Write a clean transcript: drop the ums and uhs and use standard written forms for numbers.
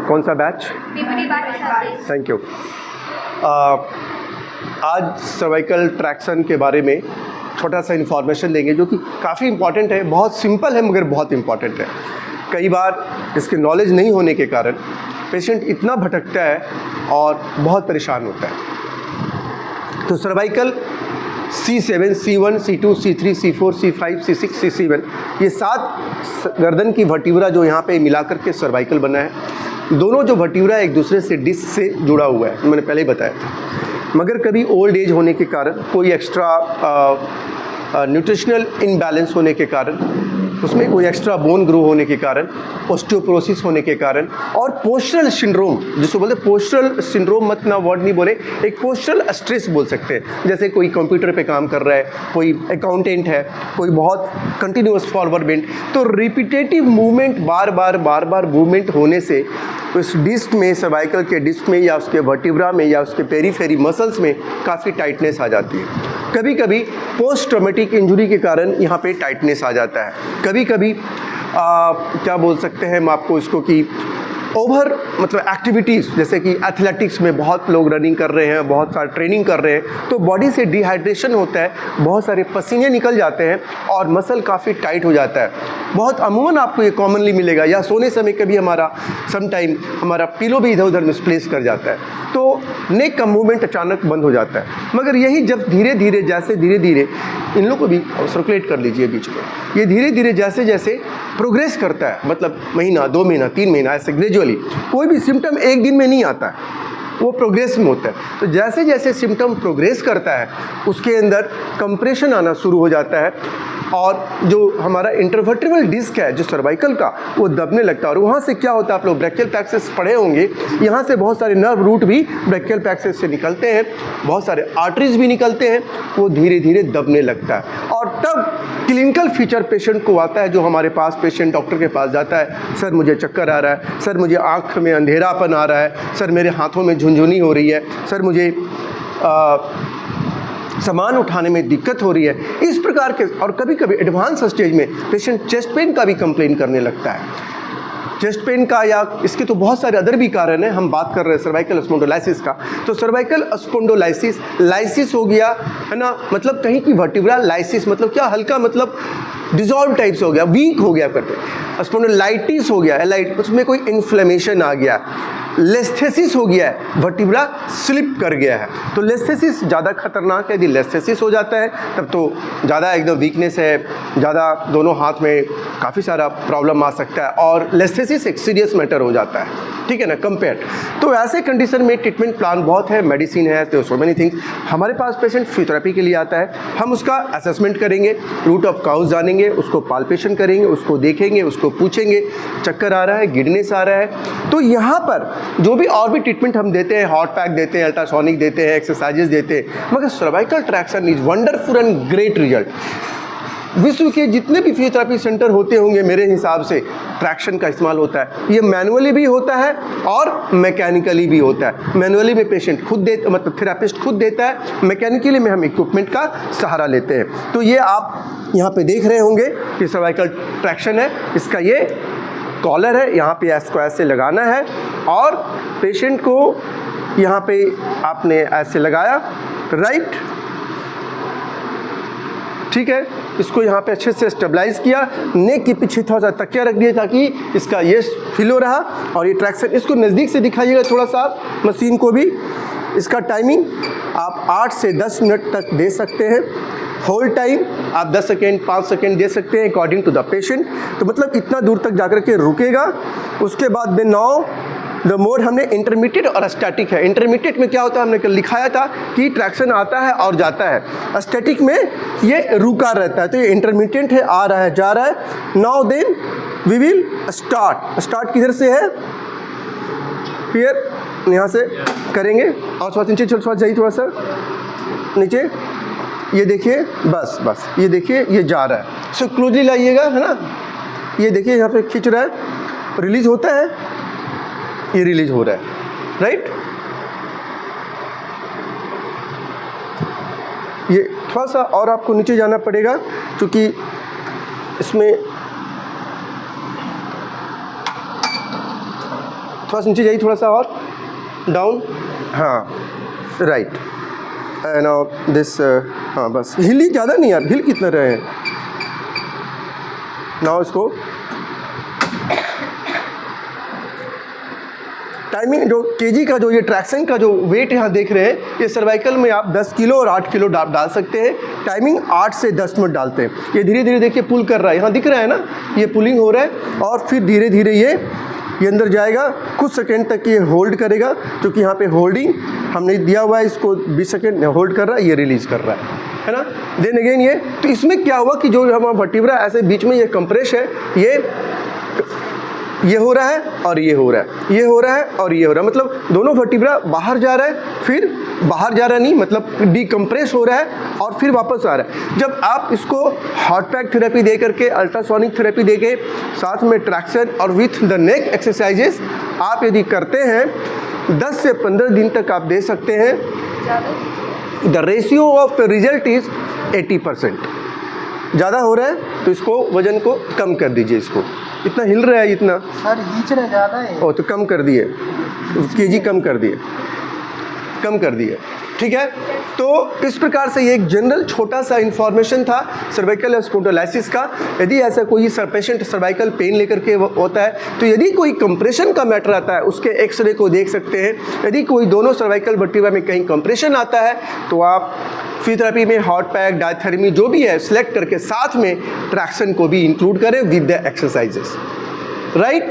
कौन सा batch? Thank you. आज सर्वाइकल ट्रैक्शन के बारे में छोटा सा इन्फॉर्मेशन देंगे जो कि काफ़ी इम्पॉर्टेंट है, बहुत सिंपल है मगर बहुत इम्पॉर्टेंट है। कई बार इसके नॉलेज नहीं होने के कारण पेशेंट इतना भटकता है और बहुत परेशान होता है। तो cervical C7, C1, C2, C3, C4, C5, C6, C7 ये 7 गर्दन की वर्टिब्रा जो यहाँ पे मिलाकर के सर्वाइकल बना है। दोनों जो वर्टिब्रा एक दूसरे से डिस्क से जुड़ा हुआ है, मैंने पहले ही बताया था। मगर कभी ओल्ड एज होने के कारण, कोई एक्स्ट्रा न्यूट्रिशनल इनबैलेंस होने के कारण, उसमें कोई एक्स्ट्रा बोन ग्रो होने के कारण, ऑस्टियोपोरोसिस होने के कारण और पोस्चरल सिंड्रोम, जिसको बोलते हैं पोस्चरल सिंड्रोम, मत ना वर्ड नहीं बोले, एक पोस्चरल स्ट्रेस बोल सकते हैं। जैसे कोई कंप्यूटर पे काम कर रहा है, कोई अकाउंटेंट है, कोई बहुत कंटिन्यूअस फॉरवर्ड बेंट, तो रिपीटेटिव मूवमेंट बार बार मूवमेंट होने से उस डिस्क में, सर्वाइकल के डिस्क में या उसके वर्टिब्रा में या उसके पेरीफेरी मसल्स में काफ़ी टाइटनेस आ जाती है। कभी कभी पोस्ट ट्रॉमेटिक इंजरी के कारण यहाँ पे टाइटनेस आ जाता है। कभी कभी क्या बोल सकते हैं हम आपको इसको कि ओवर मतलब एक्टिविटीज़, जैसे कि एथलेटिक्स में बहुत लोग रनिंग कर रहे हैं, बहुत सारा ट्रेनिंग कर रहे हैं, तो बॉडी से डिहाइड्रेशन होता है, बहुत सारे पसीने निकल जाते हैं और मसल काफ़ी टाइट हो जाता है। बहुत अमूमन आपको ये कॉमनली मिलेगा, या सोने समय कभी हमारा समटाइम हमारा पिलो भी इधर उधर मिसप्लेस कर जाता है, तो नेक का मूवमेंट अचानक बंद हो जाता है। मगर यही जब धीरे धीरे जैसे धीरे धीरे इन लोगों को भी सर्कुलेट कर लीजिए बीच में, ये धीरे धीरे जैसे जैसे प्रोग्रेस करता है, मतलब महीना, 2 महीना, 3 महीना, ऐसे ग्रेजुअली, कोई भी सिम्टम एक दिन में नहीं आता है, वो प्रोग्रेस में होता है। तो जैसे जैसे सिम्टम प्रोग्रेस करता है उसके अंदर कंप्रेशन आना शुरू हो जाता है और जो हमारा इंटरवर्टिब्रल डिस्क है जो सर्वाइकल का, वो दबने लगता है। और वहाँ से क्या होता है, आप लोग ब्रैकियल प्लेक्सस पढ़े होंगे, यहाँ से बहुत सारे नर्व रूट भी ब्रैकियल प्लेक्सस से निकलते हैं, बहुत सारे आर्टरीज भी निकलते हैं, वो धीरे धीरे दबने लगता है। और तब क्लिनिकल फीचर पेशेंट को आता है, जो हमारे पास पेशेंट डॉक्टर के पास जाता है, सर मुझे चक्कर आ रहा है, सर मुझे आँख में अंधेरापन आ रहा है, सर मेरे हाथों में झुनझुनी हो रही है, सर मुझे सामान उठाने में दिक्कत हो रही है, इस प्रकार के। और कभी कभी एडवांस स्टेज में पेशेंट चेस्ट पेन का भी कंप्लेन करने लगता है। चेस्ट पेन का, या इसके तो बहुत सारे अदर भी कारण हैं, हम बात कर रहे हैं सर्वाइकल स्पॉन्डिलोलाइसिस का। तो सर्वाइकल स्पॉन्डिलोलाइसिस, लाइसिस हो गया है ना, मतलब कहीं की वर्टिब्रा लाइसिस, मतलब क्या, हल्का मतलब डिजॉल्व टाइप से हो गया, वीक हो गया करते। स्पॉन्डिलाइटिस हो गया, उसमें कोई इन्फ्लेमेशन आ गया। लेस्थेसिस हो गया है, वर्टिब्रा स्लिप कर गया है। तो लेस्थेसिस ज़्यादा खतरनाक है। यदि लेस्थेसिस हो जाता है तब तो ज़्यादा एकदम वीकनेस है, ज़्यादा दोनों हाथ में काफ़ी सारा प्रॉब्लम आ सकता है और लेस्थेसिस एक सीरियस मैटर हो जाता है, ठीक है ना, कंपेयर। तो ऐसे कंडीशन में ट्रीटमेंट प्लान बहुत है, मेडिसिन है, तो सो मेनी थिंग्स। हमारे पास पेशेंट फिजियोथेरेपी के लिए आता है, हम उसका असेसमेंट करेंगे, रूट ऑफ काउज जानेंगे, उसको पाल्पेशन करेंगे, उसको देखेंगे, उसको पूछेंगे चक्कर आ रहा है, गिडनेस आ रहा है। तो यहाँ पर जो भी और भी ट्रीटमेंट हम देते हैं, हॉट पैक देते हैं, अल्ट्रासोनिक देते हैं, एक्सरसाइजेस देते हैं, मगर cervical traction is wonderful and great result. विश्व के जितने भी फिजियोथेरेपी सेंटर होते होंगे, मेरे हिसाब से ट्रैक्शन का इस्तेमाल होता है। ये मैनुअली भी होता है और मैकेनिकली भी होता है। मैनुअली में पेशेंट खुद देता, मतलब थेरापिस्ट खुद देता है, मैकेनिकली में हम इक्विपमेंट का सहारा लेते हैं। तो ये आप यहाँ पे देख रहे होंगे कि सर्वाइकल ट्रैक्शन है, इसका ये कॉलर है, यहाँ पे इसको ऐसे लगाना है और पेशेंट को यहाँ पे आपने ऐसे लगाया, राइट, ठीक है। इसको यहाँ पे अच्छे से स्टेबलाइज किया, नेक के पीछे थोड़ा सा तकिया रख दिया ताकि इसका ये फ्लो रहा और ये ट्रैक्शन। इसको नज़दीक से दिखाइएगा थोड़ा सा मशीन को भी। इसका टाइमिंग आप 8 से 10 मिनट तक दे सकते हैं। होल्ड टाइम आप 10 सेकेंड 5 सेकेंड दे सकते हैं अकॉर्डिंग टू द पेशेंट। तो मतलब इतना दूर तक जाकर के रुकेगा। उसके बाद में नाउ द मोड हमने इंटरमीडिएट और स्टैटिक है। इंटरमीडिएट में क्या होता है, हमने कल लिखाया था कि ट्रैक्शन आता है और जाता है, स्टैटिक में ये रुका रहता है। तो ये इंटरमीडिएट है, आ रहा है जा रहा है। Now then we will start किधर से है, फिर यहाँ से करेंगे और थोड़ा नीचे थोड़ा जाइए, थोड़ा सा नीचे, ये देखिए, बस ये देखिए ये जा रहा है। सो क्लोजली लाइएगा, है ना, ये देखिए यहाँ पे खींच रहा है, रिलीज होता है, ये रिलीज हो रहा है, राइट। ये थोड़ा सा और आपको नीचे जाना पड़ेगा क्योंकि इसमें थोड़ा सा नीचे जाइए, थोड़ा सा और डाउन, हाँ राइट, एंड दिस, हाँ बस हिल ही ज़्यादा नहीं यार, हिल कितना रहे हैं। नाउ इसको टाइमिंग जो केजी का जो ये ट्रैक्शन का जो वेट यहाँ देख रहे हैं, ये सर्वाइकल में आप 10 किलो और 8 किलो डाल सकते हैं। टाइमिंग 8 से 10 मिनट डालते हैं। ये धीरे धीरे देखिए पुल कर रहा है, यहाँ दिख रहा है ना, ये पुलिंग हो रहा है और फिर धीरे धीरे ये अंदर जाएगा। कुछ सेकंड तक ये होल्ड करेगा, क्योंकि यहाँ पे होल्डिंग हमने दिया हुआ है, इसको 20 सेकंड होल्ड कर रहा है, ये रिलीज़ कर रहा है ना। देन अगेन ये, तो इसमें क्या हुआ कि जो हमारा वर्टिब्रा ऐसे बीच में ये कंप्रेस है, ये हो रहा है और ये हो रहा है, ये हो रहा है और ये हो रहा है, मतलब दोनों वर्टिब्रा बाहर जा रहा है, फिर बाहर जा रहा नहीं, मतलब डीकम्प्रेस हो रहा है और फिर वापस आ रहा है। जब आप इसको हॉट पैक थेरेपी दे करके, अल्ट्रासोनिक थेरेपी दे के, साथ में ट्रैक्शन और विथ द नेक एक्सरसाइजेस आप यदि करते हैं, 10 से 15 दिन तक आप दे सकते हैं। The ratio of result is 80%। ज़्यादा हो रहा है तो इसको वजन को कम कर दीजिए, इसको इतना हिल रहा है, इतना सर खींच रहे ज़्यादा है। ओ तो कम कर दिए, केजी कम कर दिए, कम कर दिए, ठीक है। तो इस प्रकार से ये एक जनरल छोटा सा इन्फॉर्मेशन था सर्वाइकल स्पॉन्डिलोलाइसिस का। यदि ऐसा कोई पेशेंट सर्वाइकल पेन लेकर के होता है, तो यदि कोई कंप्रेशन का मैटर आता है, उसके एक्सरे को देख सकते हैं। यदि कोई दोनों सर्वाइकल वर्टिब्रा में कहीं कंप्रेशन आता है, तो आप फिजियोथेरेपी में हॉट पैक, डायथेरेमी जो भी है सिलेक्ट करके साथ में ट्रैक्शन को भी इंक्लूड करें विद द एक्सरसाइजेस, राइट।